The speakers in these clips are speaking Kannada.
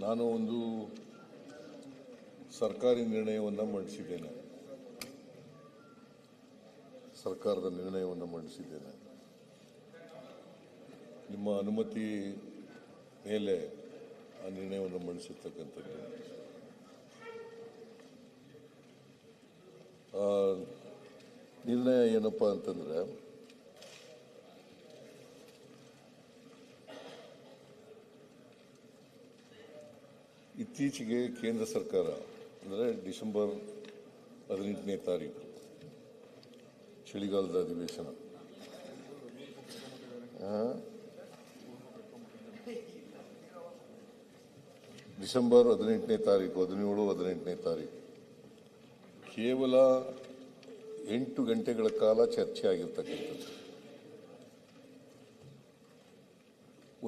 ನಾನು ಒಂದು ಸರ್ಕಾರಿ ನಿರ್ಣಯವನ್ನು ಮಂಡಿಸಿದ್ದೇನೆ. ಸರ್ಕಾರದ ನಿರ್ಣಯವನ್ನು ಮಂಡಿಸಿದ್ದೇನೆ. ನಿಮ್ಮ ಅನುಮತಿ ಮೇಲೆ ಆ ನಿರ್ಣಯವನ್ನು ಮಂಡಿಸಿರ್ತಕ್ಕಂಥದ್ದು. ನಿರ್ಣಯ ಏನಪ್ಪ ಅಂತಂದರೆ, ಇತ್ತೀಚೆಗೆ ಕೇಂದ್ರ ಸರ್ಕಾರ ಅಂದರೆ ಡಿಸೆಂಬರ್ 18ನೇ ತಾರೀಕು ಚಳಿಗಾಲದ ಅಧಿವೇಶನ ಡಿಸೆಂಬರ್ 18ನೇ ತಾರೀಕು 17-18ನೇ ತಾರೀಕು ಕೇವಲ 8 ಗಂಟೆಗಳ ಕಾಲ ಚರ್ಚೆ ಆಗಿರ್ತಕ್ಕಂಥದ್ದು.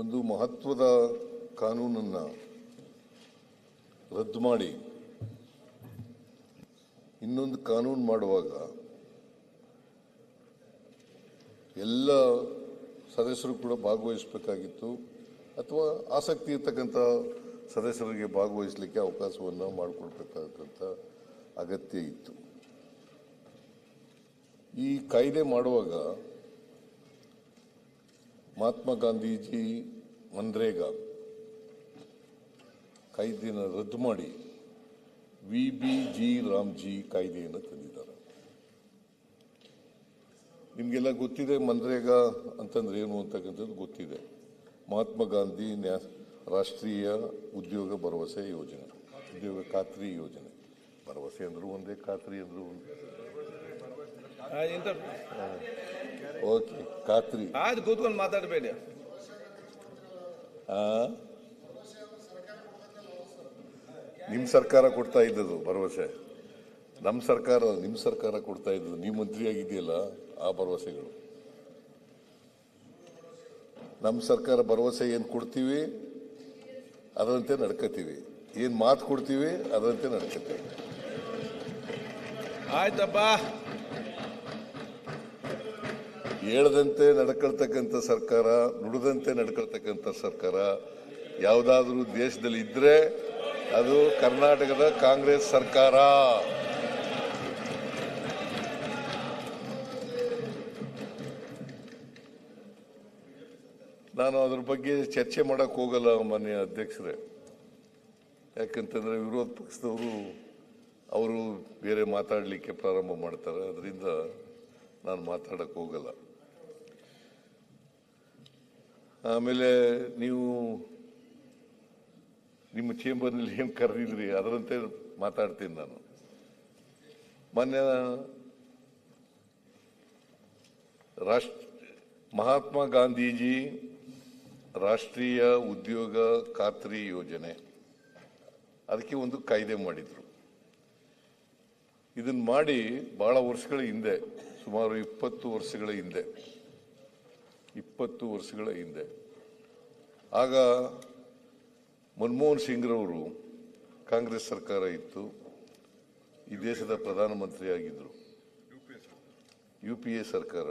ಒಂದು ಮಹತ್ವದ ಕಾನೂನನ್ನು ರದ್ದು ಮಾಡಿ ಇನ್ನೊಂದು ಕಾನೂನು ಮಾಡುವಾಗ ಎಲ್ಲ ಸದಸ್ಯರು ಕೂಡ ಭಾಗವಹಿಸಬೇಕಾಗಿತ್ತು, ಅಥವಾ ಆಸಕ್ತಿ ಇರ್ತಕ್ಕಂಥ ಸದಸ್ಯರಿಗೆ ಭಾಗವಹಿಸಲಿಕ್ಕೆ ಅವಕಾಶವನ್ನು ಮಾಡಿಕೊಡ್ಬೇಕಾದಂಥ ಅಗತ್ಯ ಇತ್ತು. ಈ ಕಾಯ್ದೆ ಮಾಡುವಾಗ ಮಹಾತ್ಮ ಗಾಂಧೀಜಿ ಮನ್ರೇಗಾ ಕಾಯ್ದೆಯನ್ನು ರದ್ದು ಮಾಡಿ VBG ರಾಮ್ಜಿ ಕಾಯ್ದೆಯನ್ನು ತಂದಿದ್ದಾರೆ. ನಿಮಗೆಲ್ಲ ಗೊತ್ತಿದೆ ಮನ್ರೇಗಾ ಅಂತಂದ್ರೆ ಏನು ಅಂತಕ್ಕಂಥದ್ದು ಗೊತ್ತಿದೆ. ಮಹಾತ್ಮ ಗಾಂಧಿ ರಾಷ್ಟ್ರೀಯ ಉದ್ಯೋಗ ಭರವಸೆ ಯೋಜನೆ, ಉದ್ಯೋಗ ಖಾತ್ರಿ ಯೋಜನೆ. ಭರವಸೆ ಅಂದ್ರು ಒಂದೇ, ಖಾತ್ರಿ ಅಂದ್ರು ಒಂದೇ. ಓಕೆ, ಖಾತ್ರಿ ಕೂತ್ಕೊಂಡು ಮಾತಾಡಬೇಡಿ. ನಿಮ್ಮ ಸರ್ಕಾರ ಕೊಡ್ತಾ ಇದ್ದದು ಭರವಸೆ, ನಮ್ಮ ಸರ್ಕಾರ ನಿಮ್ಮ ಸರ್ಕಾರ ಕೊಡ್ತಾ ಇದ್ದದು. ನೀವು ಮಂತ್ರಿ ಆಗಿದೆಯಲ್ಲ, ಆ ಭರವಸೆಗಳು. ನಮ್ಮ ಸರ್ಕಾರ ಭರವಸೆ ಏನು ಕೊಡ್ತೀವಿ ಅದರಂತೆ ನಡ್ಕೋತೀವಿ, ಏನು ಮಾತು ಕೊಡ್ತೀವಿ ಅದರಂತೆ ನಡ್ಕೋತೀವಿ. ಆಯ್ತಪ್ಪ, ಹೇಳದಂತೆ ನಡ್ಕೊಳ್ತಕ್ಕಂಥ ಸರ್ಕಾರ, ನುಡಿದಂತೆ ನಡ್ಕೊಳ್ತಕ್ಕಂಥ ಸರ್ಕಾರ ಯಾವುದಾದ್ರೂ ದೇಶದಲ್ಲಿ ಇದ್ರೆ ಅದು ಕರ್ನಾಟಕದ ಕಾಂಗ್ರೆಸ್ ಸರ್ಕಾರ. ನಾನು ಅದ್ರ ಬಗ್ಗೆ ಚರ್ಚೆ ಮಾಡಕ್ ಹೋಗಲ್ಲ ಮಾನ್ಯ ಅಧ್ಯಕ್ಷರೇ. ಯಾಕಂತಂದ್ರೆ ವಿರೋಧ ಪಕ್ಷದವರು ಅವರು ಬೇರೆ ಮಾತಾಡಲಿಕ್ಕೆ ಪ್ರಾರಂಭ ಮಾಡ್ತಾರೆ, ಅದರಿಂದ ನಾನು ಮಾತಾಡಕ್ ಹೋಗಲ್ಲ. ಆಮೇಲೆ ನೀವು ನಿಮ್ಮ ಚೇಂಬರ್ನಲ್ಲಿ ಏನು ಕರೆದಿದ್ರಿ ಅದರಂತೆ ಮಾತಾಡ್ತೀನಿ ನಾನು. ಮಾನ್ಯ ಮಹಾತ್ಮ ಗಾಂಧೀಜಿ ರಾಷ್ಟ್ರೀಯ ಉದ್ಯೋಗ ಖಾತ್ರಿ ಯೋಜನೆ, ಅದಕ್ಕೆ ಒಂದು ಕಾಯ್ದೆ ಮಾಡಿದ್ರು. ಇದನ್ನ ಮಾಡಿ ಬಹಳ ವರ್ಷಗಳ ಹಿಂದೆ, ಸುಮಾರು 20 ವರ್ಷಗಳ ಹಿಂದೆ, 20 ವರ್ಷಗಳ ಹಿಂದೆ, ಆಗ ಮನಮೋಹನ್ ಸಿಂಗ್ರವರು ಕಾಂಗ್ರೆಸ್ ಸರ್ಕಾರ ಇತ್ತು, ಈ ದೇಶದ ಪ್ರಧಾನಮಂತ್ರಿ ಆಗಿದ್ರು. UPA ಸರ್ಕಾರ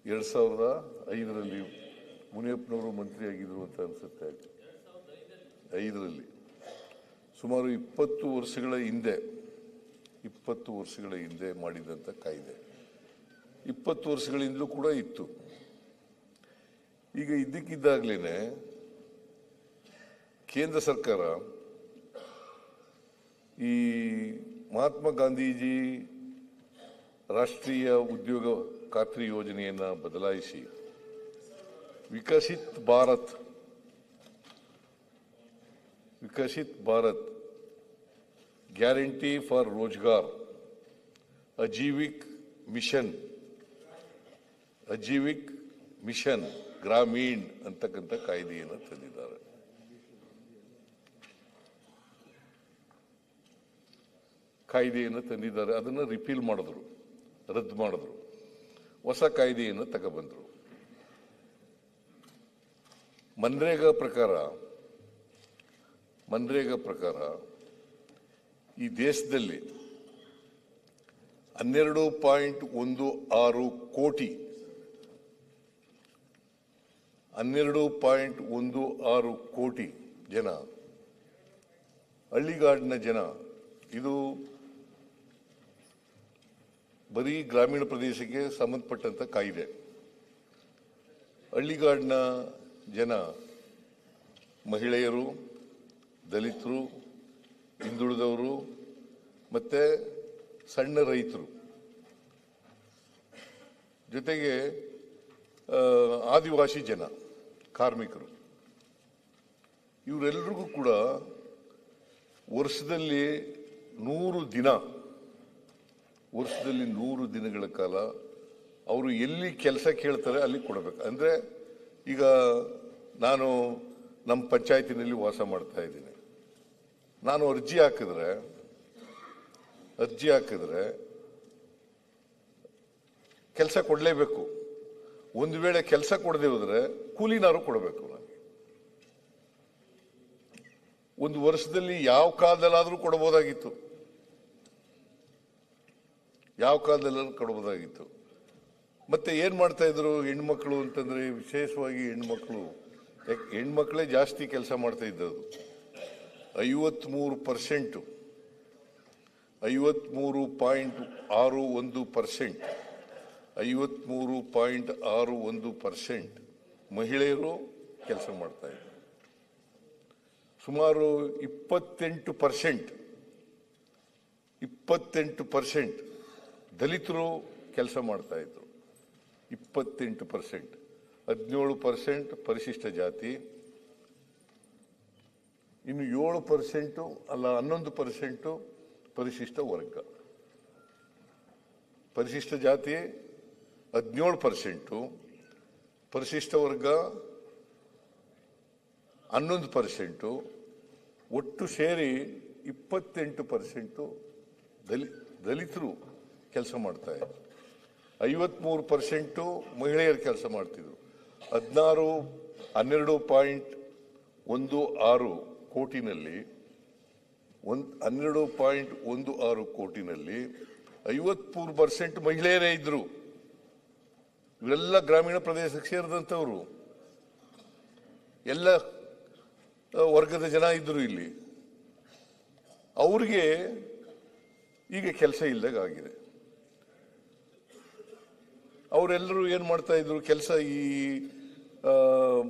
2005ರಲ್ಲಿ ಮುನಿಯಪ್ಪನವರು ಮಂತ್ರಿ ಆಗಿದ್ರು ಅಂತ ಅನ್ಸುತ್ತೆ. 5ರಲ್ಲಿ ಸುಮಾರು 20 ವರ್ಷಗಳ ಹಿಂದೆ, 20 ವರ್ಷಗಳ ಹಿಂದೆ ಮಾಡಿದಂಥ ಕಾಯ್ದೆ. 20 ವರ್ಷಗಳಿಂದಲೂ ಕೂಡ ಇತ್ತು. ಈಗ ಇದ್ದಕ್ಕಿದ್ದಾಗಲೇ ಕೇಂದ್ರ ಸರ್ಕಾರ ಈ ಮಹಾತ್ಮ ಗಾಂಧೀಜಿ ರಾಷ್ಟ್ರೀಯ ಉದ್ಯೋಗ ಖಾತ್ರಿ ಯೋಜನೆಯನ್ನು ಬದಲಾಯಿಸಿ Viksit Bharat guarantee for Rozgar Ajeevika mission Gramin ಅಂತಕ್ಕಂಥ ಕಾಯ್ದೆಯನ್ನು ತಂದಿದ್ದಾರೆ. ಅದನ್ನು ರಿಪೀಲ್ ಮಾಡಿದ್ರು, ರದ್ದು ಮಾಡಿದ್ರು, ಹೊಸ ಕಾಯ್ದೆಯನ್ನು ತಗೊಬಂದ್ರು. ಮನ್ರೇಗಾ ಪ್ರಕಾರ ಈ ದೇಶದಲ್ಲಿ 12.16 ಕೋಟಿ 12.16 ಕೋಟಿ ಜನ, ಹಳ್ಳಿಗಾಡಿನ ಜನ. ಇದು ಬರೀ ಗ್ರಾಮೀಣ ಪ್ರದೇಶಕ್ಕೆ ಸಂಬಂಧಪಟ್ಟಂತ ಕಾಯ್ದೆ. ಹಳ್ಳಿಗಾಡಿನ ಜನ ಮಹಿಳೆಯರು, ದಲಿತರು, ಹಿಂದುಳಿದವರು ಮತ್ತೆ ಸಣ್ಣ ರೈತರು, ಜೊತೆಗೆ ಆದಿವಾಸಿ ಜನ, ಕಾರ್ಮಿಕರು, ಇವರೆಲ್ಲರಿಗೂ ಕೂಡ ವರ್ಷದಲ್ಲಿ 100 ದಿನಗಳ ಕಾಲ ಅವರು ಎಲ್ಲಿ ಕೆಲಸ ಕೇಳ್ತಾರೆ ಅಲ್ಲಿ ಕೊಡಬೇಕು. ಅಂದರೆ ಈಗ ನಾನು ನಮ್ಮ ಪಂಚಾಯತಿನಲ್ಲಿ ವಾಸ ಮಾಡ್ತಾ ಇದ್ದೀನಿ, ನಾನು ಅರ್ಜಿ ಹಾಕಿದ್ರೆ ಕೆಲಸ ಕೊಡಲೇಬೇಕು. ಒಂದು ವೇಳೆ ಕೆಲಸ ಕೊಡದೆ ಹೋದ್ರೆ ಕೂಲಿನಾರು ಕೊಡಬೇಕು. ನನಗೆ ಒಂದು ವರ್ಷದಲ್ಲಿ ಯಾವ ಕಾಲದಲ್ಲಾದರೂ ಕೊಡಬಹುದಾಗಿತ್ತು, ಮತ್ತೆ ಏನ್ ಮಾಡ್ತಾ ಇದ್ರು ಹೆಣ್ಮಕ್ಳು ಅಂತಂದ್ರೆ, ವಿಶೇಷವಾಗಿ ಹೆಣ್ಮಕ್ಳೇ ಜಾಸ್ತಿ ಕೆಲಸ ಮಾಡ್ತಾ ಇದ್ದದ್ದು. 53%, 53.61% ಮಹಿಳೆಯರು ಕೆಲಸ ಮಾಡ್ತಾ ಇದ್ರು. ಸುಮಾರು 28% ದಲಿತರು ಕೆಲಸ ಮಾಡ್ತಾ ಇದ್ರು. 28%, 17% ಪರಿಶಿಷ್ಟ ಜಾತಿ, ಇನ್ನು 7% ಅಲ್ಲ 11% ಪರಿಶಿಷ್ಟ ವರ್ಗ. ಪರಿಶಿಷ್ಟ ಜಾತಿ 17%, ಪರಿಶಿಷ್ಟ ವರ್ಗ 11%, ಒಟ್ಟು ಸೇರಿ 28% ದಲಿತರು ಕೆಲಸ ಮಾಡ್ತಾ ಇದ್ರು. 53% ಮಹಿಳೆಯರು ಕೆಲಸ ಮಾಡ್ತಿದ್ರು. 12.16 ಕೋಟಿನಲ್ಲಿ 53% ಮಹಿಳೆಯರೇ ಇದ್ರು. ಇವರೆಲ್ಲ ಗ್ರಾಮೀಣ ಪ್ರದೇಶಕ್ಕೆ ಸೇರಿದಂಥವ್ರು, ಎಲ್ಲ ವರ್ಗದ ಜನ ಇದ್ರು ಇಲ್ಲಿ. ಅವ್ರಿಗೆ ಈಗ ಕೆಲಸ ಇಲ್ಲದಾಗಿದೆ. ಅವರೆಲ್ಲರೂ ಏನ್ ಮಾಡ್ತಾ ಇದ್ರು ಕೆಲಸ, ಈ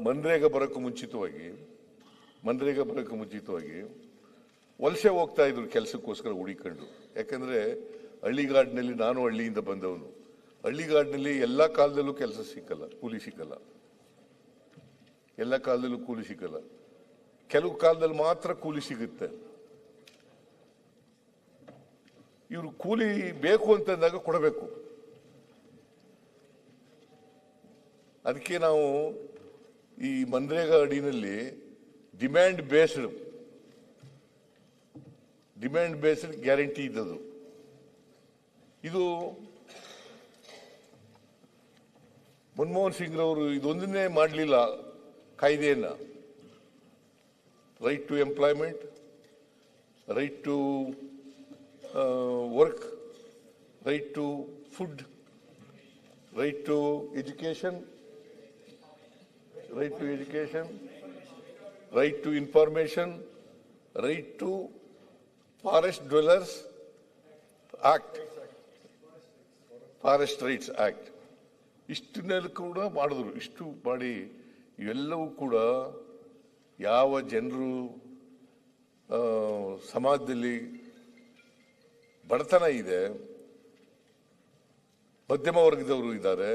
ಮನ್ರೇಗಾ ಬರೋಕ್ಕೂ ಮುಂಚಿತವಾಗಿ ವಲಸೆ ಹೋಗ್ತಾ ಇದ್ರು ಕೆಲಸಕ್ಕೋಸ್ಕರ ಹುಡಿಕೊಂಡು. ಯಾಕಂದ್ರೆ ಹಳ್ಳಿಗಾಡಿನಲ್ಲಿ, ನಾನು ಹಳ್ಳಿಯಿಂದ ಬಂದವನು, ಹಳ್ಳಿಗಾಡಿನಲ್ಲಿ ಎಲ್ಲ ಕಾಲದಲ್ಲೂ ಕೆಲಸ ಸಿಕ್ಕಲ್ಲ, ಕೂಲಿ ಸಿಕ್ಕಲ್ಲ. ಕೆಲವು ಕಾಲದಲ್ಲಿ ಮಾತ್ರ ಕೂಲಿ ಸಿಗುತ್ತೆ. ಇವರು ಕೂಲಿ ಬೇಕು ಅಂತಂದಾಗ ಕೊಡಬೇಕು. ಅದಕ್ಕೆ ನಾವು ಈ ಮನ್ರೇಗಾ ಅಡಿನಲ್ಲಿ ಡಿಮ್ಯಾಂಡ್ ಬೇಸ್ಡ್ ಗ್ಯಾರಂಟಿ ಇದ್ದದು. ಇದು ಮನಮೋಹನ್ ಸಿಂಗ್ ರವರು ಇದೊಂದನ್ನೇ ಮಾಡಲಿಲ್ಲ ಕಾಯ್ದೆಯನ್ನ. Right to employment, right to work, right to food, right to education, right to information, right to forest dwellers act, forest rights act, ಇಷ್ಟನ್ನೆಲ್ಲ ಕೂಡ ಮಾಡಿದ್ರು. ಇಷ್ಟು ಮಾಡಿ ಇವೆಲ್ಲವೂ ಕೂಡ ಯಾವ ಜನರು ಸಮಾಜದಲ್ಲಿ ಬಡತನ ಇದೆ, ಮಧ್ಯಮ ವರ್ಗದವರು ಇದ್ದಾರೆ,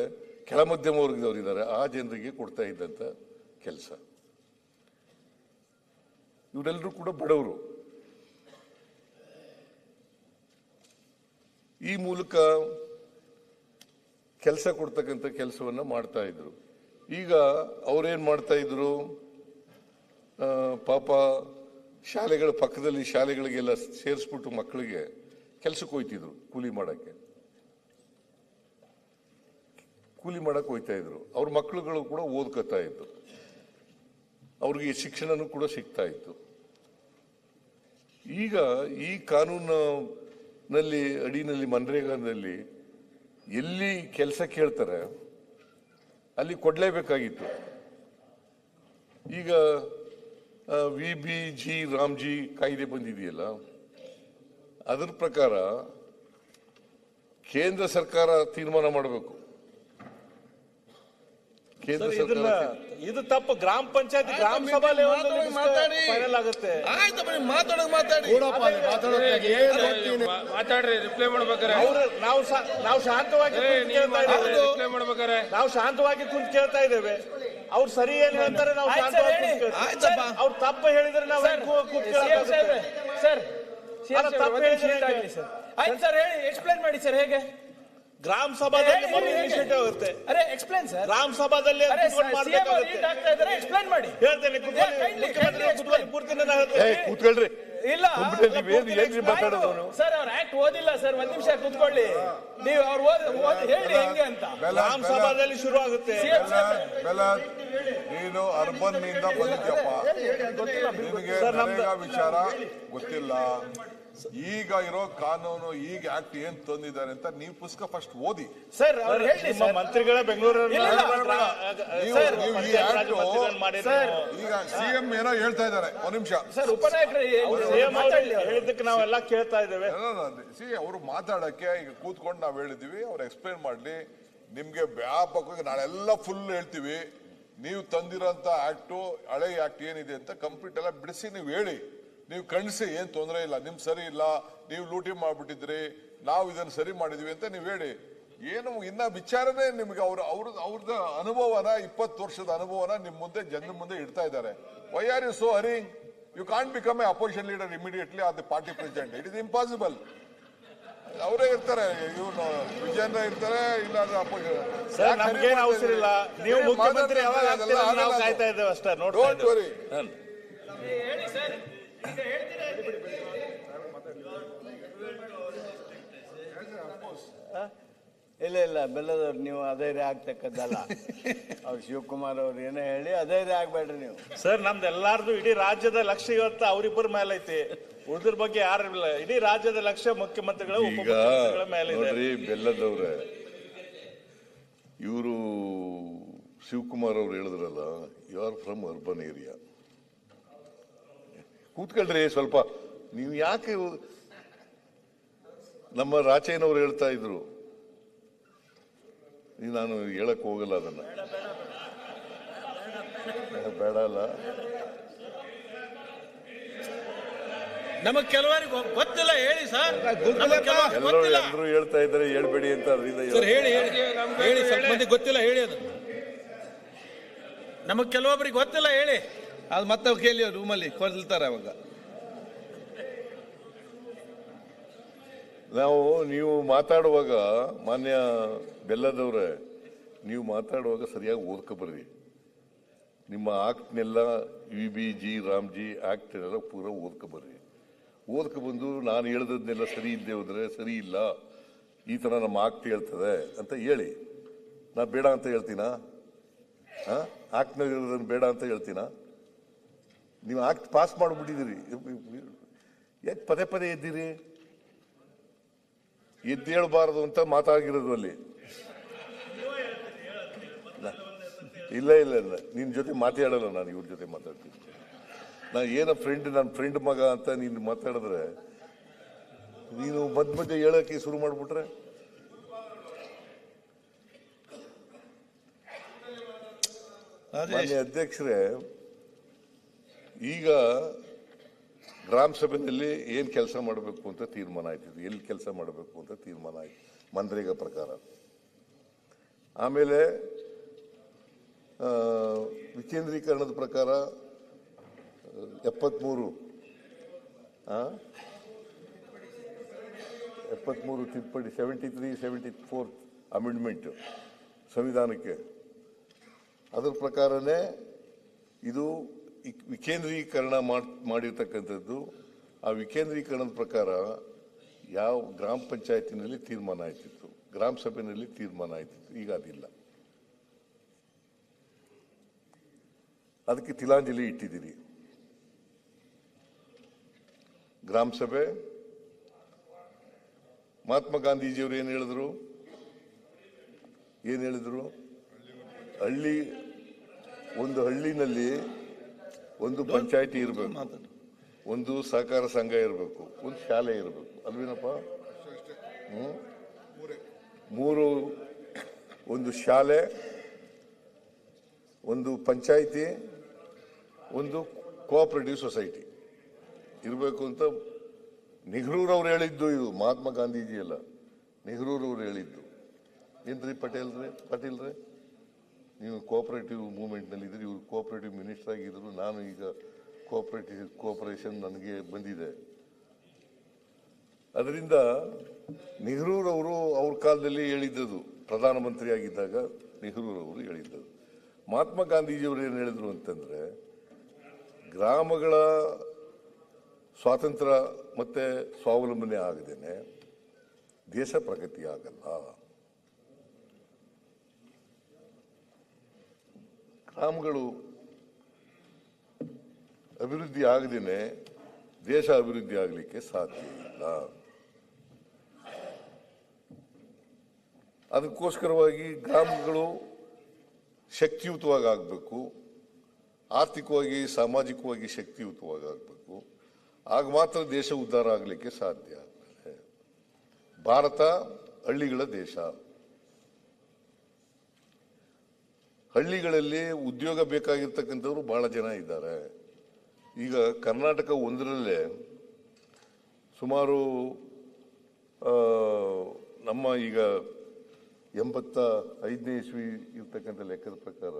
ಕೆಳ ಮಧ್ಯಮ ವರ್ಗದವರು ಇದ್ದಾರೆ, ಆ ಜನರಿಗೆ ಕೊಡ್ತಾ ಇದ್ದಂತ ಕೆಲಸ. ಇವರೆಲ್ಲರೂ ಕೂಡ ಬಡವರು. ಈ ಮೂಲಕ ಕೆಲಸ ಕೊಡ್ತಕ್ಕಂಥ ಕೆಲಸವನ್ನ ಮಾಡ್ತಾ ಇದ್ರು. ಈಗ ಅವ್ರೇನ್ ಮಾಡ್ತಾ ಇದ್ರು, ಪಾಪ ಶಾಲೆಗಳ ಪಕ್ಕದಲ್ಲಿ ಶಾಲೆಗಳಿಗೆಲ್ಲ ಸೇರಿಸ್ಬಿಟ್ಟು ಮಕ್ಕಳಿಗೆ ಕೆಲಸಕ್ಕೆ ಹೋಯ್ತಿದ್ರು, ಕೂಲಿ ಮಾಡಕ್ಕೆ ಹೋಯ್ತಾ ಇದ್ರು. ಅವ್ರ ಮಕ್ಕಳುಗಳು ಕೂಡ ಓದ್ಕೊತಾ ಇದ್ರು, ಅವ್ರಿಗೆ ಶಿಕ್ಷಣನೂ ಕೂಡ ಸಿಗ್ತಾ ಇತ್ತು. ಈಗ ಈ ಕಾನೂನಿನಲ್ಲಿ ಅಡಿನಲ್ಲಿ ಮನ್ರೇಗಾನಲ್ಲಿ ಎಲ್ಲಿ ಕೆಲಸ ಕೇಳ್ತಾರೆ ಅಲ್ಲಿ ಕೊಡ್ಲೇಬೇಕಾಗಿತ್ತು. ಈಗ VBG ರಾಮ್ಜಿ ಕಾಯ್ದೆ ಬಂದಿದೆಯಲ್ಲ, ಅದರ ಪ್ರಕಾರ ಕೇಂದ್ರ ಸರ್ಕಾರ ತೀರ್ಮಾನ ಮಾಡಬೇಕು. ಕೇಂದ್ರ ಸರ್ಕಾರ ಇದು ತಪ್ಪು. ಗ್ರಾಮ ಪಂಚಾಯತ್ ಗ್ರಾಮ ಸಭಾ ಫೈನಲ್ ಆಗುತ್ತೆ. ಮಾತಾಡ್ರಿ, ರಿಪ್ಲೈ ಮಾಡ್ಬೇಕಾರೆ ನಾವು ಶಾಂತವಾಗಿ ಕುಂತು ಕೇಳ್ತಾ ಇದ್ದೇವೆ. ಅವ್ರು ಸರಿ ಏನ್ ಹೇಳ್ತಾರೆ ನಾವು ಅವ್ರು ತಪ್ಪು ಹೇಳಿದ್ರೆ ನಾವು ಎಕ್ಸ್ಪ್ಲೇನ್ ಮಾಡಿ ಸರ್. ಹೇಗೆ ಗ್ರಾಮ ಸಭಾದಲ್ಲಿ ಇನಿಷಿಯೇಟಿವ್ ಆಗುತ್ತೆ. ಅರೆ ಎಕ್ಸ್ಪ್ಲೇನ್ ಸರ್. ಗ್ರಾಮ ಸಭಾದಲ್ಲಿ ಎಕ್ಸ್ಪ್ಲೇನ್ ಮಾಡಿ ಹೇಳ್ತೇನೆ. ಪೂರ್ತಿ ಕೂತ್ಕೊಳ್ರಿ. ಇಲ್ಲ ಸರ್, ಅವ್ರ ಆಕ್ಟ್ ಓದಿಲ್ಲ ಸರ್. ಒಂದ್ ನಿಮಿಷ ಕೂತ್ಕೊಳ್ಳಿ. ನೀವು ಅವ್ರು ಹೇಳಿ ಹೆಂಗೆ ಅಂತ. ಗ್ರಾಮ ಸಭಾದಲ್ಲಿ ಶುರು ಆಗುತ್ತೆ. ನೀನು ಅರ್ಬನ್ ನಿಂದ ಬಂದಿದ್ಯಪ್ಪ, ನಿನಗೆ ನರೇಗಾ ವಿಚಾರ ಗೊತ್ತಿಲ್ಲ. ಈಗ ಇರೋ ಕಾನೂನು, ಈಗ ಆಕ್ಟ್ ಏನ್ ತಂದಿದ್ದಾರೆ ಅಂತ ನೀವು ಪುಸ್ತಕ ಫಸ್ಟ್ ಓದಿ ಸರ್. ಅವ್ರು ಹೇಳಿ ಮಂತ್ರಿಗಳ ಬೆಂಗಳೂರಲ್ಲಿ ಈಗ ಸಿಎಂ ಏನೋ ಹೇಳ್ತಾ ಇದ್ದಾರೆ. ಒಂದ್ ನಿಮಿಷ ಸರ್, ಉಪನಾಯಕರು ಹೇಳಿದ್ದಕ್ಕೆ ನಾವೆಲ್ಲ ಕೇಳ್ತಾ ಇದ್ದೇವೆ. ಅವರು ಮಾತಾಡಕ್ಕೆ ಈಗ ಕೂತ್ಕೊಂಡು ನಾವ್ ಹೇಳಿದೀವಿ, ಅವ್ರು ಎಕ್ಸ್ಪ್ಲೇನ್ ಮಾಡ್ಲಿ. ನಿಮ್ಗೆ ವ್ಯಾಪಕವಾಗಿ ನಾಳೆಲ್ಲ ಫುಲ್ ಹೇಳ್ತೀವಿ. ನೀವು ತಂದಿರೋಂತ ಆಕ್ಟು, ಹಳೆ ಆಕ್ಟ್ ಏನಿದೆ ಅಂತ ಕಂಪ್ಲೀಟ್ ಎಲ್ಲ ಬಿಡಿಸಿ ನೀವು ಹೇಳಿ, ನೀವು ಖಂಡಿಸಿ. ಏನ್ ತೊಂದರೆ ಇಲ್ಲ, ನಿಮ್ ಸರಿ ಇಲ್ಲ, ನೀವು ಲೂಟಿ ಮಾಡ್ಬಿಟ್ಟಿದ್ರಿ, ನಾವು ಇದನ್ನ ಸರಿ ಮಾಡಿದ್ವಿ ಅಂತ ನೀವು ಹೇಳಿ. ಏನು ಇನ್ನ ವಿಚಾರನೇ ನಿಮ್ಗೆ ಅವ್ರದ್ದು ಅನುಭವನ, 20 ವರ್ಷದ ಅನುಭವನ ನಿಮ್ ಮುಂದೆ, ಜನರ ಮುಂದೆ ಇಡ್ತಾ ಇದ್ದಾರೆ. Why are you so hurrying? You can't become a opposition leader immediately or the party president. It is impossible. ಅವರೇ ಇರ್ತಾರೆ, ಇವನು ವಿಜಯೇಂದ್ರ ಇರ್ತಾರೆ, ಇಲ್ಲಾಂದ್ರೆ ಅಪೋಸಿಷನ್. ನಮ್ಗೇನು ಅವಸರ ಇಲ್ಲ. ನೀವು ಮುಖ್ಯಮಂತ್ರಿ ಯಾವಾಗ ಆಗ್ತೀರಾ ನಾವು ಕಾಯ್ತಾ ಇದ್ದೇವೆ ಅಷ್ಟೇ. Don't worry. ಹೇಳಿ ಸರ್. ಇಲ್ಲ ಬೆಲ್ಲದವ್ರು ನೀವು ಅಧೈರ್ಯ ಆಗ್ತಕ್ಕದ್ದಲ್ಲ. ಅವ್ರು ಶಿವಕುಮಾರ್ ಅವ್ರು ಏನೇ ಹೇಳಿ ಅಧೈರ್ಯ ಆಗ್ಬೇಡ್ರಿ ನೀವು. ಸರ್, ನಮ್ದು ಎಲ್ಲಾರ್ದು ಇಡೀ ರಾಜ್ಯದ ಲಕ್ಷ್ಯ ಇವತ್ತು ಅವರಿಬ್ಬರ ಮೇಲೆ ಐತಿ. ಉಳಿದ್ರ ಬಗ್ಗೆ ಯಾರಿಲ್ಲ. ಇಡೀ ರಾಜ್ಯದ ಲಕ್ಷ್ಯ ಮುಖ್ಯಮಂತ್ರಿಗಳ ಉಪಮುಖ್ಯಮಂತ್ರಿಗಳ ಮೇಲೆ ಇದೆ. ಬೆಲ್ಲದವ್ರೆ, ಇವರು ಶಿವಕುಮಾರ್ ಅವ್ರು ಹೇಳಿದ್ರಲ್ಲ, you are from urban area. ಕೂತ್ಕೊಳ್ರಿ ಸ್ವಲ್ಪ. ನೀವು ಯಾಕೆ, ನಮ್ಮ ರಾಚಯ್ಯನವ್ರು ಹೇಳ್ತಾ ಇದ್ರು, ನಾನು ಹೇಳಕ್ ಹೋಗಲ್ಲ ಅದನ್ನ. ಬೇಡ ಅಲ್ಲ, ನಮಗ್ ಕೆಲವರಿಗೆ ಗೊತ್ತಿಲ್ಲ. ಹೇಳಿ ಸರ್. ಎಲ್ಲರೂ ಹೇಳ್ತಾ ಇದ್ದಾರೆ ಹೇಳ್ಬೇಡಿ ಅಂತ. ಅದರಿಂದ ಹೇಳಿ, ಸ್ವಲ್ಪ ಮಂದಿ ಗೊತ್ತಿಲ್ಲ. ಹೇಳಿ, ಅದು ನಮಗ್ ಕೆಲವೊಬ್ಬರಿಗೆ ಗೊತ್ತಿಲ್ಲ. ಹೇಳಿ, ಅದು ಮತ್ತೆ ಕೇಳಿ ರೂಮಲ್ಲಿ ಕೊಲ್ತಾರೆ ಅವಾಗ. ನೀವು ಮಾತಾಡುವಾಗ, ಮಾನ್ಯ ಬೆಲ್ಲದವ್ರೆ, ನೀವು ಮಾತಾಡುವಾಗ ಸರಿಯಾಗಿ ಓದ್ಕೊಬರ್ರಿ. ನಿಮ್ಮ ಆಕ್ಟ್ನೆಲ್ಲ VBG ರಾಮ್ಜಿ ಆಕ್ಟ್ ಎಲ್ಲ ಪೂರ ಓದ್ಕೊಬರ್ರಿ. ಓದ್ಕೊಬಂದು ನಾನು ಹೇಳ್ದದ್ನೆಲ್ಲ ಸರಿ ಇದ್ದೇ ಹೋದ್ರೆ ಸರಿ ಇಲ್ಲ, ಈ ತರ ನಮ್ಮ ಆಕ್ಟ್ ಹೇಳ್ತದೆ ಅಂತ ಹೇಳಿ. ನಾ ಬೇಡ ಅಂತ ಹೇಳ್ತೀನಾ? ಆಕ್ಟ್ನಲ್ಲಿ ಇರೋದನ್ನು ಬೇಡ ಅಂತ ಹೇಳ್ತೀನಾ? ನೀವು ಆಕ್ಟ್ ಪಾಸ್ ಮಾಡಿಬಿಟ್ಟಿದ್ದೀರಿ, ಯಾಕೆ ಪದೇ ಪದೇ ಎದ್ದೀರಿ? ಎದ್ದೇಳಬಾರದು ಅಂತ ಮಾತಾಗಿರೋದು ಅಲ್ಲಿ. ಇಲ್ಲ ನಿನ್ನ ಜೊತೆ ಮಾತಾಡಲ್ಲ ನಾನು, ಇವ್ರ ಜೊತೆ ಮಾತಾಡ್ತೀನಿ. ನಾನು ಏನೋ ನನ್ನ ಫ್ರೆಂಡ್ ಮಗ ಅಂತ ನೀನು ಮಾತಾಡಿದ್ರೆ, ನೀನು ಮಧ್ಯೆ ಹೇಳಕ್ಕೆ ಶುರು ಮಾಡ್ಬಿಟ್ರೆ ಮಾನ್ಯ ಅಧ್ಯಕ್ಷರೇ, ಈಗ ಗ್ರಾಮ ಸಭೆಯಲ್ಲಿ ಏನ್ ಕೆಲಸ ಮಾಡಬೇಕು ಅಂತ ತೀರ್ಮಾನ ಆಯ್ತು, ಎಲ್ಲಿ ಕೆಲಸ ಮಾಡಬೇಕು ಅಂತ ತೀರ್ಮಾನ ಆಯ್ತು ಮನ್ರೇಗಾ ಪ್ರಕಾರ. ಆಮೇಲೆ ವಿಕೇಂದ್ರೀಕರಣದ ಪ್ರಕಾರ 73 ತಿದ್ದುಪಡಿ, 73-74 ಅಮೆಂಡ್ಮೆಂಟ್ ಸಂವಿಧಾನಕ್ಕೆ, ಅದರ ಪ್ರಕಾರನೇ ಇದು ವಿಕೇಂದ್ರೀಕರಣ ಮಾಡಿರ್ತಕ್ಕಂಥದ್ದು. ಆ ವಿಕೇಂದ್ರೀಕರಣದ ಪ್ರಕಾರ ಯಾವ ಗ್ರಾಮ ಪಂಚಾಯತಿನಲ್ಲಿ ತೀರ್ಮಾನ ಆಯ್ತಿತ್ತು, ಗ್ರಾಮ ಸಭೆಯಲ್ಲಿ ತೀರ್ಮಾನ ಆಯ್ತಿತ್ತು, ಈಗ ಅದಿಲ್ಲ. ಅದಕ್ಕೆ ತಿಲಾಂಜಲಿ ಇಟ್ಟಿದ್ದೀರಿ. ಗ್ರಾಮ ಸಭೆ, ಮಹಾತ್ಮ ಗಾಂಧೀಜಿಯವರು ಏನು ಹೇಳಿದ್ರು, ಒಂದು ಹಳ್ಳಿನಲ್ಲಿ ಒಂದು ಪಂಚಾಯತಿ ಇರಬೇಕು, ಒಂದು ಸಹಕಾರ ಸಂಘ ಇರಬೇಕು, ಒಂದು ಶಾಲೆ ಇರಬೇಕು ಅಲ್ವೇನಪ್ಪ? ಮೂರು, ಒಂದು ಶಾಲೆ, ಒಂದು ಪಂಚಾಯಿತಿ, ಒಂದು ಕೋಆಪರೇಟಿವ್ ಸೊಸೈಟಿ ಇರಬೇಕು ಅಂತ ನೆಹರೂರವ್ರು ಹೇಳಿದ್ದು. ಇದು ಮಹಾತ್ಮ ಗಾಂಧೀಜಿ ಅಲ್ಲ, ನೆಹರೂರವ್ರು ಹೇಳಿದ್ದು. ಏನ್ರಿ ಪಾಟೀಲ್ರೆ ನೀವು ಕೋಆಪರೇಟಿವ್ ಮೂವ್ಮೆಂಟ್ನಲ್ಲಿ ಇದ್ರಿ, ಇವ್ರು ಕೋಆಪರೇಟಿವ್ ಮಿನಿಸ್ಟರ್ ಆಗಿದ್ರು, ನಾನು ಈಗ ಕೋಆಪರೇಷನ್ ನನಗೆ ಬಂದಿದೆ. ಅದರಿಂದ ನೆಹರೂರವರು ಅವ್ರ ಕಾಲದಲ್ಲಿ ಹೇಳಿದ್ದದು, ಪ್ರಧಾನಮಂತ್ರಿ ಆಗಿದ್ದಾಗ ನೆಹರೂರವರು ಹೇಳಿದ್ದದು. ಮಹಾತ್ಮ ಗಾಂಧೀಜಿಯವರು ಏನು ಹೇಳಿದ್ರು ಅಂತಂದ್ರೆ, ಗ್ರಾಮಗಳ ಸ್ವಾತಂತ್ರ್ಯ ಮತ್ತೆ ಸ್ವಾವಲಂಬನೆ ಆಗದೇನೆ ದೇಶ ಪ್ರಗತಿ ಆಗಲ್ಲ. ಗ್ರಾಮಗಳು ಅಭಿವೃದ್ಧಿ ಆಗದೇನೆ ದೇಶ ಅಭಿವೃದ್ಧಿ ಆಗಲಿಕ್ಕೆ ಸಾಧ್ಯ ಇಲ್ಲ. ಅದಕ್ಕೋಸ್ಕರವಾಗಿ ಗ್ರಾಮಗಳು ಶಕ್ತಿಯುತವಾಗಿ ಆಗಬೇಕು, ಆರ್ಥಿಕವಾಗಿ ಸಾಮಾಜಿಕವಾಗಿ ಶಕ್ತಿಯುತವಾಗಿ ಆಗಬೇಕು. ಆಗ ಮಾತ್ರ ದೇಶ ಉದ್ಧಾರ ಆಗಲಿಕ್ಕೆ ಸಾಧ್ಯ ಆಗ್ತದೆ. ಭಾರತ ಹಳ್ಳಿಗಳ ದೇಶ. ಹಳ್ಳಿಗಳಲ್ಲಿ ಉದ್ಯೋಗ ಬೇಕಾಗಿರ್ತಕ್ಕಂಥವ್ರು ಬಹಳ ಜನ ಇದ್ದಾರೆ. ಈಗ ಕರ್ನಾಟಕ ಒಂದರಲ್ಲೇ ಸುಮಾರು ನಮ್ಮ ಈಗ 85ನೇ ಇಸ್ವಿ ಇರ್ತಕ್ಕಂಥ ಲೆಕ್ಕದ ಪ್ರಕಾರ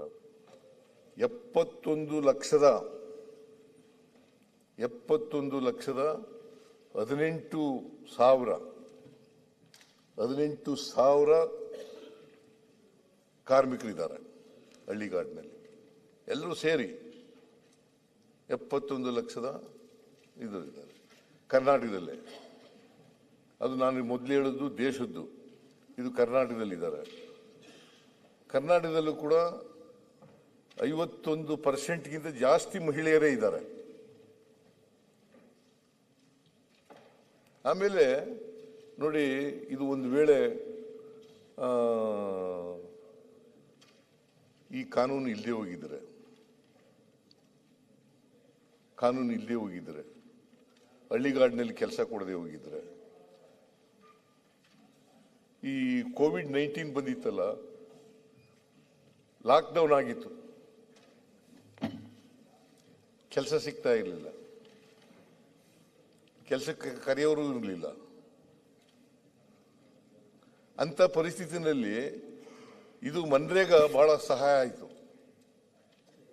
18,18,000 ಕಾರ್ಮಿಕರಿದ್ದಾರೆ ಹಳ್ಳಿಗಾಡಿನಲ್ಲಿ. ಎಲ್ಲರೂ ಸೇರಿ 71 ಲಕ್ಷದ ಇದ್ದಾರೆ ಕರ್ನಾಟಕದಲ್ಲೇ. ಅದು ನಾನು ಮೊದಲು ಹೇಳಿದ್ದು ದೇಶದ್ದು, ಇದು ಕರ್ನಾಟಕದಲ್ಲಿದ್ದಾರೆ. ಕರ್ನಾಟಕದಲ್ಲೂ ಕೂಡ 51%ಗಿಂತ ಜಾಸ್ತಿ ಮಹಿಳೆಯರೇ ಇದ್ದಾರೆ. ಆಮೇಲೆ ನೋಡಿ, ಇದು ಒಂದು ವೇಳೆ ಈ ಕಾನೂನು ಇಲ್ಲದೆ ಹೋಗಿದ್ರೆ, ಹಳ್ಳಿಗಾಡಿನಲ್ಲಿ ಕೆಲಸ ಕೊಡದೆ ಹೋಗಿದ್ರೆ, ಈ ಕೋವಿಡ್-19 ಬಂದಿತ್ತಲ್ಲ, ಲಾಕ್ಡೌನ್ ಆಗಿತ್ತು, ಕೆಲಸ ಸಿಗ್ತಾ ಇರಲಿಲ್ಲ, ಕೆಲಸಕ್ಕೆ ಕರೆಯೋರು ಇರಲಿಲ್ಲ. ಅಂತ ಪರಿಸ್ಥಿತಿನಲ್ಲಿ ಇದು ಮನ್ರೇಗಾ ಬಹಳ ಸಹಾಯ ಆಯಿತು,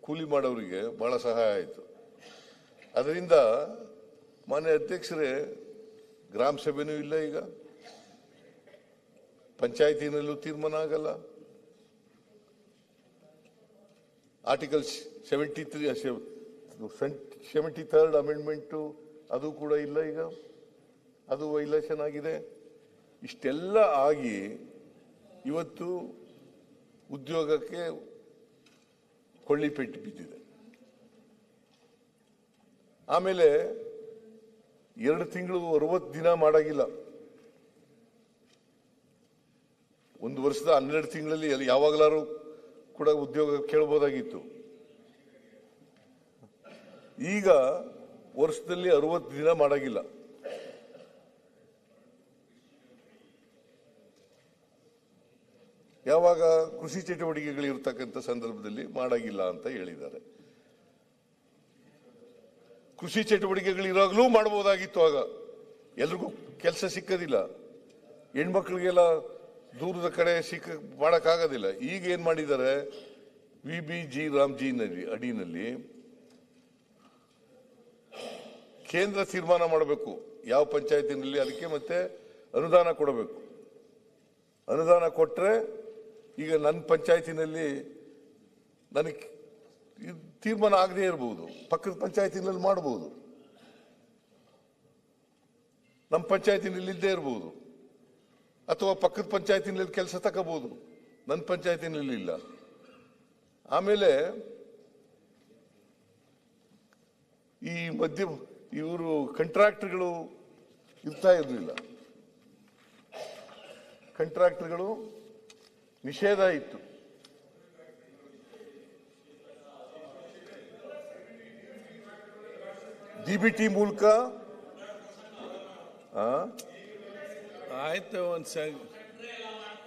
ಕೂಲಿ ಮಾಡೋರಿಗೆ ಬಹಳ ಸಹಾಯ ಆಯಿತು. ಅದರಿಂದ ಮಾನ್ಯ ಅಧ್ಯಕ್ಷರೇ, ಗ್ರಾಮ ಸಭೆನೂ ಇಲ್ಲ, ಈಗ ಪಂಚಾಯತಿನಲ್ಲೂ ತೀರ್ಮಾನ ಆಗಲ್ಲ. ಆರ್ಟಿಕಲ್ 73rd ಅಮೆಂಡ್ಮೆಂಟು ಅದು ಕೂಡ ಇಲ್ಲ, ಈಗ ಅದು ವೈಲೇಷನ್ ಆಗಿದೆ. ಇಷ್ಟೆಲ್ಲ ಆಗಿ ಇವತ್ತು ಉದ್ಯೋಗಕ್ಕೆ ಕೊಳ್ಳಿಪೆಟ್ಟು ಬಿದ್ದಿದೆ. ಆಮೇಲೆ 2 ತಿಂಗಳು 60 ದಿನ ಮಾಡಾಗಿಲ್ಲ. 1 ವರ್ಷದ 12 ತಿಂಗಳಲ್ಲಿ ಯಾವಾಗಲಾರು ಕೂಡ ಉದ್ಯೋಗ ಕೇಳಬಹುದಾಗಿತ್ತು. ಈಗ ವರ್ಷದಲ್ಲಿ 60 ದಿನ ಮಾಡಾಗಿಲ್ಲ. ಯಾವಾಗ ಕೃಷಿ ಚಟುವಟಿಕೆಗಳು ಇರತಕ್ಕಂಥ ಸಂದರ್ಭದಲ್ಲಿ ಮಾಡಾಗಿಲ್ಲ ಅಂತ ಹೇಳಿದ್ದಾರೆ. ಕೃಷಿ ಚಟುವಟಿಕೆಗಳಿರಾಗಲೂ ಮಾಡಬಹುದಾಗಿತ್ತು. ಆಗ ಎಲ್ರಿಗೂ ಕೆಲಸ ಸಿಕ್ಕದಿಲ್ಲ, ಹೆಣ್ಮಕ್ಳಿಗೆಲ್ಲ ದೂರದ ಕಡೆ ಮಾಡಕ್ಕಾಗೋದಿಲ್ಲ. ಈಗ ಏನ್ ಮಾಡಿದ್ದಾರೆ, ವಿಬಿಜಿ ರಾಮ್ಜಿ ಅಡಿನಲ್ಲಿ ಕೇಂದ್ರ ತೀರ್ಮಾನ ಮಾಡಬೇಕು ಯಾವ ಪಂಚಾಯತಿನಲ್ಲಿ, ಅದಕ್ಕೆ ಮತ್ತೆ ಅನುದಾನ ಕೊಡಬೇಕು. ಅನುದಾನ ಕೊಟ್ರೆ ಈಗ ನನ್ನ ಪಂಚಾಯತಿನಲ್ಲಿ ನನಗೆ ತೀರ್ಮಾನ ಆಗದೆ ಇರಬಹುದು, ಪಕ್ಕದ ಪಂಚಾಯತಿನಲ್ಲಿ ಮಾಡಬಹುದು, ನಮ್ಮ ಪಂಚಾಯತಿನಲ್ಲಿ ಇಲ್ಲದೆ ಇರಬಹುದು, ಅಥವಾ ಪಕ್ಕದ ಪಂಚಾಯತಿನಲ್ಲಿ ಕೆಲಸ ತಗೋಬಹುದು, ನನ್ನ ಪಂಚಾಯತಿನಲ್ಲಿ ಇಲ್ಲ. ಆಮೇಲೆ ಈ ಇವರು ಕಾಂಟ್ರಾಕ್ಟರ್ಗಳು ಇರ್ತಾ ಇರಲಿಲ್ಲ, ಕಾಂಟ್ರಾಕ್ಟರ್ಗಳು ನಿಷೇಧ ಇತ್ತು. DBT ಮೂಲಕ ಆಯ್ತು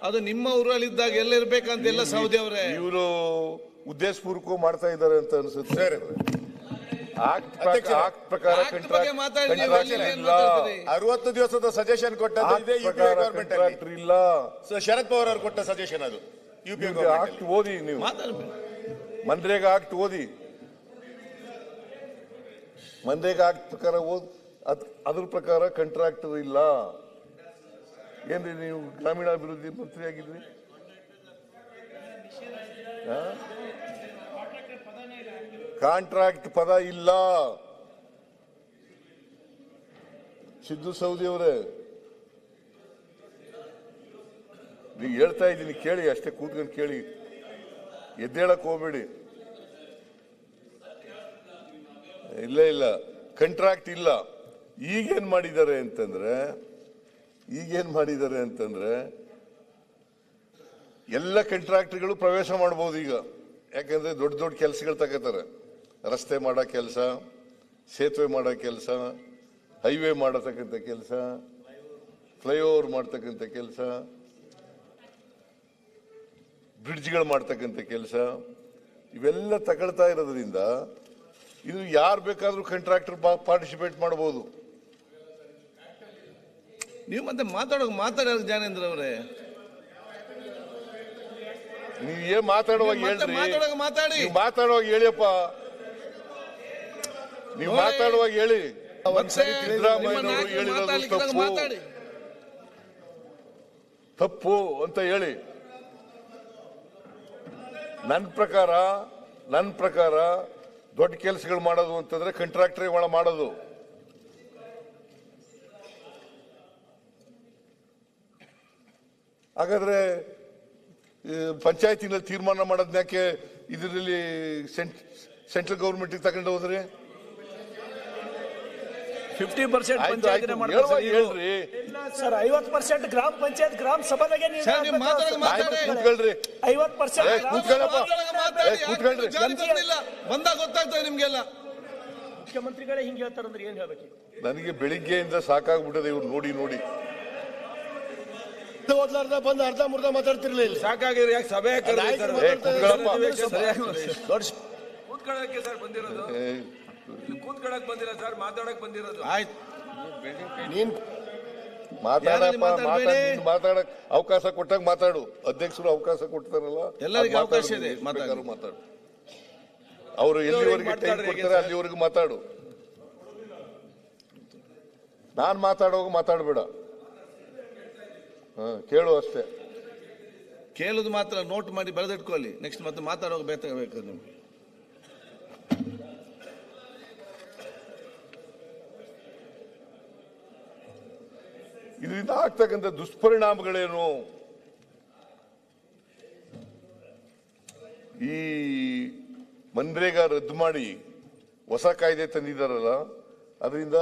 ಅದು ನಿಮ್ಮ ಊರಲ್ಲಿದ್ದಾಗ ಎಲ್ಲ ಇರ್ಬೇಕಂತ ಎಲ್ಲ ಸೌದಿ ಅವರೇ ಇವರು ಉದ್ದೇಶಪೂರ್ವಕ ಮಾಡ್ತಾ ಇದ್ದಾರೆ ಅಂತ ಅನ್ಸುತ್ತೆ. ಆಕ್ಟ್ ಪ್ರಕಾರ ಮಾತಾಡಿ 60 ದಿವಸದ ಸಜೆಷನ್ ಕೊಟ್ಟದ್ದು ಇದೆ ಯುಪಿಎ ಗವರ್ಮೆಂಟ್ ಅಲ್ಲಿ ಇಲ್ಲ. ಶರದ್ ಪವಾರ್ ಅವರು ಕೊಟ್ಟ ಸಜೆಷನ್ ಅದು ಯುಪಿಎ ಆಕ್ಟ್ ಓದಿ ನೀವು, ಮನ್ರೇಗಾ ಆಕ್ಟ್ ಓದಿ, ಮನ್ರೇಗಾ ಆಕ್ಟ್ ಪ್ರಕಾರ ಅದ್ರ ಪ್ರಕಾರ ಕಾಂಟ್ರಾಕ್ಟರ್ ಇಲ್ಲ. ಏನ್ರಿ ನೀವು ಗ್ರಾಮೀಣಾಭಿವೃದ್ಧಿ ಮಂತ್ರಿ ಆಗಿದ್ರಿ? ಕಾಂಟ್ರಾಕ್ಟ್ ಪದ ಇಲ್ಲ. ಸಿದ್ದು ಸೌದಿ ಅವರೇ, ನೀವು ಹೇಳ್ತಾ ಇದ್ದೀನಿ ಕೇಳಿ, ಅಷ್ಟೇ ಕೂತ್ಕೊಂಡು ಕೇಳಿ, ಎದ್ದೇಳಕ್ ಹೋಗ್ಬೇಡಿ. ಇಲ್ಲ ಕಾಂಟ್ರಾಕ್ಟ್ ಇಲ್ಲ. ಈಗೇನ್ ಮಾಡಿದ್ದಾರೆ ಅಂತಂದ್ರೆ ಎಲ್ಲ ಕಾಂಟ್ರಾಕ್ಟರ್ಗಳು ಪ್ರವೇಶ ಮಾಡಬಹುದು ಈಗ. ಯಾಕಂದ್ರೆ ದೊಡ್ಡ ದೊಡ್ಡ ಕೆಲಸಗಳು ತಗೋತಾರೆ. ರಸ್ತೆ ಮಾಡೋ ಕೆಲಸ, ಸೇತುವೆ ಮಾಡೋ ಕೆಲಸ, ಹೈವೇ ಮಾಡತಕ್ಕಂಥ ಕೆಲಸ, ಫ್ಲೈಓವರ್ ಮಾಡ್ತಕ್ಕಂಥ ಕೆಲಸ, ಬ್ರಿಡ್ಜ್ಗಳು ಮಾಡ್ತಕ್ಕಂಥ ಕೆಲಸ, ಇವೆಲ್ಲ ತಗೊಳ್ತಾ ಇರೋದ್ರಿಂದ ಇದು ಯಾರು ಬೇಕಾದ್ರೂ ಕಾಂಟ್ರಾಕ್ಟರ್ ಪಾರ್ಟಿಸಿಪೇಟ್ ಮಾಡಬಹುದು. ನೀವು ಮತ್ತೆ ಮಾತಾಡೋ ಜ್ಞಾನೇಂದ್ರ ಅವರೇ, ನೀವು ಏನ್ ಮಾತಾಡುವಾಗ ಹೇಳ್ರಿ, ಮಾತಾಡಿ, ನೀವು ಮಾತಾಡುವಾಗ ಹೇಳಿಯಪ್ಪ, ನೀವು ಮಾತಾಡುವಾಗ ಹೇಳಿ. ಸಿದ್ದರಾಮಯ್ಯನವರು ಹೇಳಿರೋದು ತಪ್ಪು ಅಂತ ಹೇಳಿ. ನನ್ನ ಪ್ರಕಾರ ದೊಡ್ಡ ಕೆಲಸಗಳು ಮಾಡೋದು ಅಂತಂದ್ರೆ ಕಾಂಟ್ರಾಕ್ಟರ್ ಒಳ ಮಾಡೋದು. ಹಾಗಾದ್ರೆ ಪಂಚಾಯತಿನಲ್ಲಿ ತೀರ್ಮಾನ ಮಾಡೋದ್ನ್ಯಾಕೆ ಇದರಲ್ಲಿ ಸೆಂಟ್ರಲ್ ಗೌರ್ಮೆಂಟ್ ತಗೊಂಡು ಹೋದ್ರಿ? 50% ಪಂಚಾಯತಿನೇ ಮಾಡ್ತಾರೆ ಹೇಳ್ರಿ ಸರ್. 50% ಗ್ರಾಮ ಪಂಚಾಯತ್ ಗ್ರಾಮ ಸಭಾದಾಗೆ ಕೂತ್ಕೊಳ್ರಿ. 50% ಕೂತ್ಕೊಳ್ರಿ. ಬಂದಾಗ ಗೊತ್ತಾಗ್ತದೆ ನಿಮ್ಗೆಲ್ಲ. ಮುಖ್ಯಮಂತ್ರಿಗಳೇ ಹಿಂಗೆ ಹೇಳ್ತಾರಂದ್ರೆ ಏನ್ ಹೇಳ್ಬೇಕು? ನನಗೆ ಬೆಳಿಗ್ಗೆಯಿಂದ ಸಾಕಾಗ್ಬಿಟ್ಟದೆ ಇವ್ರು ನೋಡಿ. ಬಂದು ಅರ್ಧ ಮುರ್ಧ ಮಾತಾಡ್ತಿರ್ಲಿಲ್ಲ. ಸಾಕಾಗಿದ್ರೆ ಯಾಕೆ ಸಭೆ ಕೂತ್ಕೊಳ್ಳಕ್ಕೆ ಸರ್ ಬಂದಿರೋದು, ಕೂತ್ಕೊಳ್ಳಕ್ ಬಂದಿಲ್ಲ ಸರ್, ಮಾತಾಡಕ್ ಬಂದಿರೋದು. ಆಯ್ತು, ಮಾತಾಡಕ್ ಅವಕಾಶ ಕೊಟ್ಟಾಗ ಮಾತಾಡು. ಅಧ್ಯಕ್ಷರು ಅವಕಾಶ ಕೊಡ್ತಾರಲ್ಲ, ಎಲ್ಲರಿಗೂ ಅವಕಾಶ ಇದೆ, ಮಾತಾಡು. ಅವರು ಎಲ್ಲಿವರೆಗೆ ಟೈಮ್ ಕೊಡ್ತಾರೆ ಅಲ್ಲಿವರೆಗೂ ಮಾತಾಡು. ನಾನ್ ಮಾತಾಡುವಾಗ ಮಾತಾಡಬೇಡ, ಕೇಳು ಅಷ್ಟೇ. ಕೇಳುದು ಮಾತ್ರ ನೋಟ್ ಮಾಡಿ ಬರೆದಿಟ್ಕೊಳ್ಳಿ. ನೆಕ್ಸ್ಟ್ ಮತ್ತೆ ಮಾತಾಡುವಾಗ ಬೇಕಾಗಬೇಕು ನಿಮ್ಗೆ. ಇದರಿಂದ ಆಗ್ತಕ್ಕಂಥ ದುಷ್ಪರಿಣಾಮಗಳೇನು? ಈ ಮನ್ರೇಗಾ ರದ್ದು ಮಾಡಿ ಹೊಸ ಕಾಯ್ದೆ ತಂದಿದ್ದಾರಲ್ಲ, ಅದರಿಂದ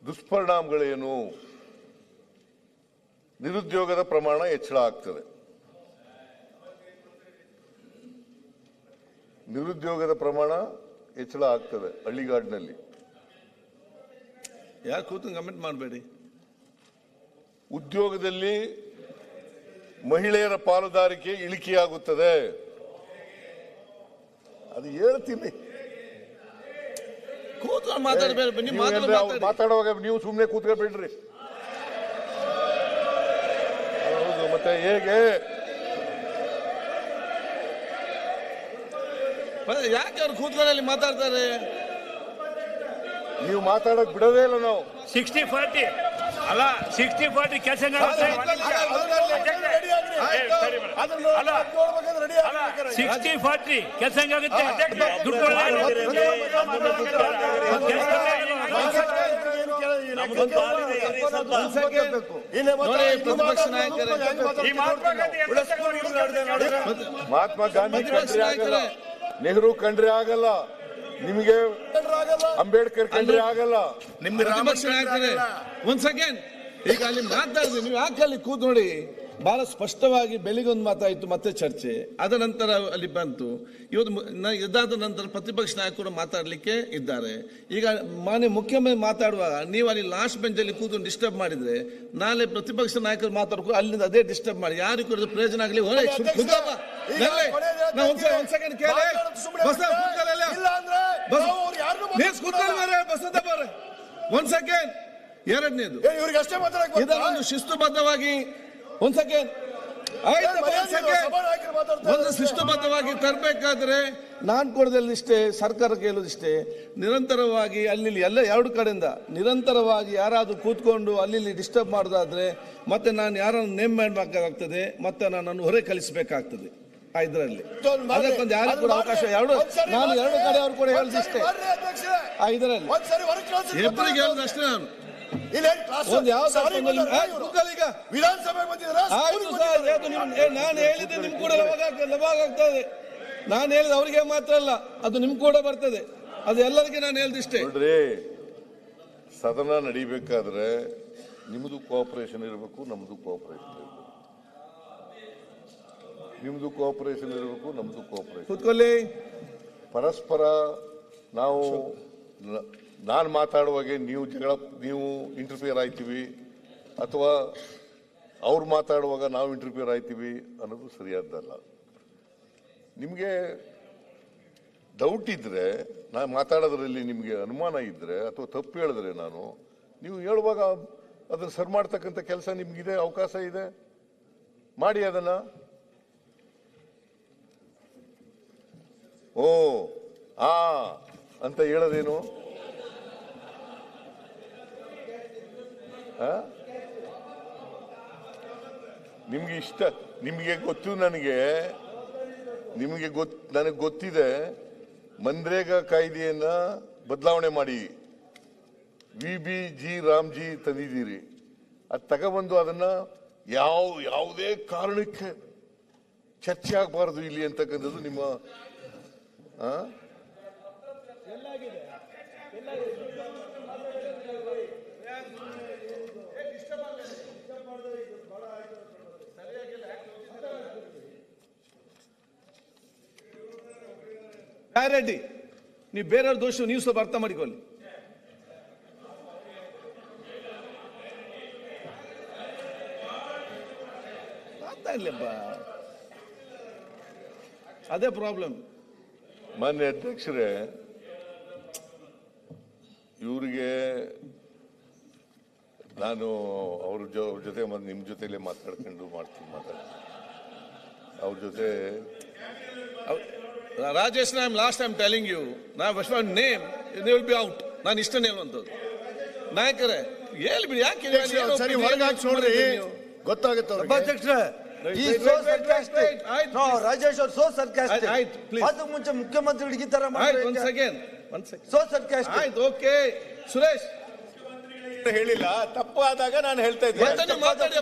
ದುಷ್ಪರಿಣಾಮಗಳೇನು? ನಿರುದ್ಯೋಗದ ಪ್ರಮಾಣ ಹೆಚ್ಚಳ ಆಗ್ತದೆ. ಹಳ್ಳಿಗಾಡಿನಲ್ಲಿ. ಯಾರು ಕೂತು ಕಮೆಂಟ್ ಮಾಡಬೇಡಿ. ಉದ್ಯೋಗದಲ್ಲಿ ಮಹಿಳೆಯರ ಪಾಲುದಾರಿಕೆ ಇಳಿಕೆಯಾಗುತ್ತದೆ. ಅದು ಹೇಳ್ತೀನಿ. ಕೂತ್ಕೊಂಡು ಮಾತಾಡಬೇಡಿ. ಮಾತಾಡುವಾಗ ನೀವು ಸುಮ್ಮನೆ ಕೂತ್ಕೊಬೇಡ್ರಿ. ಹೌದು, ಮತ್ತೆ ಹೇಗೆ? ಯಾಕೆ ಅವ್ರು ಕೂತ್ಕೊಳ್ಳಿ ಮಾತಾಡ್ತಾರೆ? ನೀವು ಮಾತಾಡಕ್ ಬಿಡೋದೇ ಇಲ್ಲ ನಾವು. 60-40 ಅಲ್ಲ, 60-40 ಕೆಲಸ 60-40 ಕೆಲಸ ಹೆಂಗಾಗುತ್ತೆ? ದುಡ್ಡು ಪ್ರತಿಪಕ್ಷ ನಾಯಕರೇ, ಮಹಾತ್ಮ ಗಾಂಧಿ ಕಂಡ್ರೆ ಆಗಲ್ಲ, ನೆಹರು ಕಂಡ್ರೆ ಆಗಲ್ಲ, ನಿಮಗೆ ಅಂಬೇಡ್ಕರ್ ಕಂಡ್ರೆ ಆಗಲ್ಲ. ನಿಮ್ಗೆ ಪ್ರತಿಪಕ್ಷ ನಾಯಕರೇ, ಒಂದ್ ಸೆಕೆಂಡ್, ಈಗ ಅಲ್ಲಿ ಮಾತಾಡಿದ್ವಿ, ನೀವು ಯಾಕೆ ಅಲ್ಲಿ ಕೂತ್ ನೋಡಿ. ಬಹಳ ಸ್ಪಷ್ಟವಾಗಿ ಬೆಳಿಗ್ಗೆ ಒಂದು ಮಾತಾಯಿತು, ಮತ್ತೆ ಚರ್ಚೆ, ಅದ ನಂತರ ಅಲ್ಲಿ ಬಂತು. ಇವತ್ತು ಇದಾದ ನಂತರ ಪ್ರತಿಪಕ್ಷ ನಾಯಕರು ಮಾತಾಡಲಿಕ್ಕೆ ಇದ್ದಾರೆ. ಈಗ ಮಾನ್ಯ ಮುಖ್ಯಮಂತ್ರಿ ಮಾತಾಡುವಾಗ ನೀವು ಅಲ್ಲಿ ಲಾಸ್ಟ್ ಬೆಂಚಲ್ಲಿ ಕೂತು ಡಿಸ್ಟರ್ಬ್ ಮಾಡಿದ್ರೆ ನಾಳೆ ಪ್ರತಿಪಕ್ಷ ನಾಯಕರು ಮಾತಾಡಬೇಕು, ಅಲ್ಲಿಂದ ಅದೇ ಡಿಸ್ಟರ್ಬ್ ಮಾಡಿ ಯಾರಿಗೂ ಕೂಡ ಪ್ರಯೋಜನ ಆಗಲಿ. ಒಂದ್ ಸೆಕೆಂಡ್ ಕೇಳಿ, ಒಂದ್ ಸೆಕೆಂಡ್. ಎರಡನೇದು, ಇದನ್ನು ಶಿಸ್ತುಬದ್ಧವಾಗಿ ಒಂದ್ ಸೆಕೆಂಡ್ ಒಂದು ಶಿಸ್ತುಬದ್ಧವಾಗಿ ತರಬೇಕಾದ್ರೆ ನಾನು ಕೊಡೋದಿಷ್ಟೇ, ಸರ್ಕಾರ ಕೇಳೋದಿಷ್ಟೇ, ನಿರಂತರವಾಗಿ ಅಲ್ಲಿ ಎಲ್ಲ ಎರಡು ಕಡೆಯಿಂದ ನಿರಂತರವಾಗಿ ಯಾರಾದ್ರೂ ಕೂತ್ಕೊಂಡು ಅಲ್ಲಿ ಡಿಸ್ಟರ್ಬ್ ಮಾಡೋದಾದ್ರೆ ಮತ್ತೆ ನಾನು ಯಾರನ್ನು ನೇಮ್ ಮಾಡಬೇಕಾಗ್ತದೆ, ಮತ್ತೆ ನನ್ನನ್ನು ಹೊರೆ ಕಳಿಸಬೇಕಾಗ್ತದೆ. ಇದರಲ್ಲಿ ಅದಕ್ಕೊಂದು ಯಾರು ಕೂಡ ಅವಕಾಶ ನಾನು ಎರಡು ಕಡೆ ಅವರು ಕೂಡ ಹೇಳಿದಿಷ್ಟೇ. ಇದರಲ್ಲಿ ಎಬ್ಬರಿಗೆ ಹೇಳಿದಷ್ಟೇ ನಾನು ನಾನು ಹೇಳಿದ್ರೆ ನಿಮ್ ಕೂಡ ಲಭಾಗ ಆಗ್ತದೆ. ನಾನು ಹೇಳಿದ ಅವರಿಗೆ ಮಾತ್ರ ಅಲ್ಲ, ಅದು ನಿಮ್ ಕೂಡ ಬರ್ತದೆ. ಅದು ಎಲ್ಲರಿಗೆ ನಾನು ಹೇಳ್ದಿಷ್ಟೇ. ನೋಡ್ರಿ, ಸದನ ನಡಿಬೇಕಾದ್ರೆ ನಿಮ್ದು ಕೋಆಪರೇಷನ್ ಇರಬೇಕು, ನಮ್ದು ಕೋಆಪರೇಷನ್ ಇರಬೇಕು. ನಿಮ್ದು ಕೋಆಪರೇಷನ್ ಇರಬೇಕು, ನಮ್ದು ಕೋಆಪರೇಷನ್. ಕೂತ್ಕೊಳ್ಳಿ. ಪರಸ್ಪರ ನಾವು ನಾನು ಮಾತಾಡುವಾಗೆ ನೀವು ಇಂಟರ್ಫಿಯರ್ ಆಯ್ತೀವಿ, ಅಥವಾ ಅವ್ರು ಮಾತಾಡುವಾಗ ನಾವು ಇಂಟರ್ಫಿಯರ್ ಆಯ್ತೀವಿ ಅನ್ನೋದು ಸರಿಯಾದ್ದಲ್ಲ. ನಿಮಗೆ ಡೌಟ್ ಇದ್ರೆ, ನಾನು ಮಾತಾಡೋದ್ರಲ್ಲಿ ನಿಮಗೆ ಅನುಮಾನ ಇದ್ರೆ ಅಥವಾ ತಪ್ಪು ಹೇಳಿದ್ರೆ ನೀವು ಹೇಳುವಾಗ ಅದನ್ನು ಸರಿ ಮಾಡ್ತಕ್ಕಂಥ ಕೆಲಸ ನಿಮ್ಗಿದೆ, ಅವಕಾಶ ಇದೆ, ಮಾಡಿ ಅದನ್ನ. ಓ ಅಂತ ಹೇಳೋದೇನು? ನಿಮ್ಗೆ ಇಷ್ಟ, ನಿಮಗೆ ಗೊತ್ತು, ನನಗೆ ಗೊತ್ತಿದೆ. ಮನ್ರೇಗಾ ಕಾಯ್ದೆಯನ್ನ ಬದಲಾವಣೆ ಮಾಡಿ VBG ರಾಮ್ಜಿ ತಂದಿದ್ದೀರಿ. ಅದು ತಗೊಬಂದು ಅದನ್ನ ಯಾವುದೇ ಕಾರಣಕ್ಕೆ ಚರ್ಚೆ ಆಗಬಾರದು ಇಲ್ಲಿ ಅಂತಕ್ಕಂಥದ್ದು ನಿಮ್ಮ ರೆಡ್ಡಿ. ನೀವು ಬೇರೆಯವ್ರ ದೋಷ ನೀವು ಸ್ವಲ್ಪ ಅರ್ಥ ಮಾಡಿಕೊಳ್ಳಿ. ಮಾತಾಡ್ಲಿಪ್ಪ, ಅದೇ ಪ್ರಾಬ್ಲಮ್. ಮಾನ್ಯ ಅಧ್ಯಕ್ಷರೇ, ಇವರಿಗೆ ನಾನು ಅವ್ರ ಜೊತೆ ನಿಮ್ಮ ಜೊತೆಲೇ ಮಾತಾಡ್ಕೊಂಡು ಮಾತಾಡ್ತೀನಿ. ಅವ್ರ ಜೊತೆ Rajesh, last time telling you, name they will be out. ನಾನು ಇಷ್ಟನೇ ಹೇಳುವಂಥದ್ದು. ನಾಯಕರೇ ಹೇಳ್ಬಿಡಿ, ಯಾಕೆ ಗೊತ್ತಾಗುತ್ತೆ. ರಾಜೇಶ್ ಅವರು ಸೋ ಸರ್ಕಾಸ್ಟಿಕ್. ಅದಕ್ಕೆ ಮುಂಚೆ ಮುಖ್ಯಮಂತ್ರಿಗಳಿಗೆ ಈ ತರ ಓಕೆ. ಸುರೇಶ್ ಹೇಳಿಲ್ಲ, ತಪ್ಪಾದಾಗ ನಾನು ಹೇಳ್ತಾ ಇದ್ದೆ. ಮಾತಾಡಿ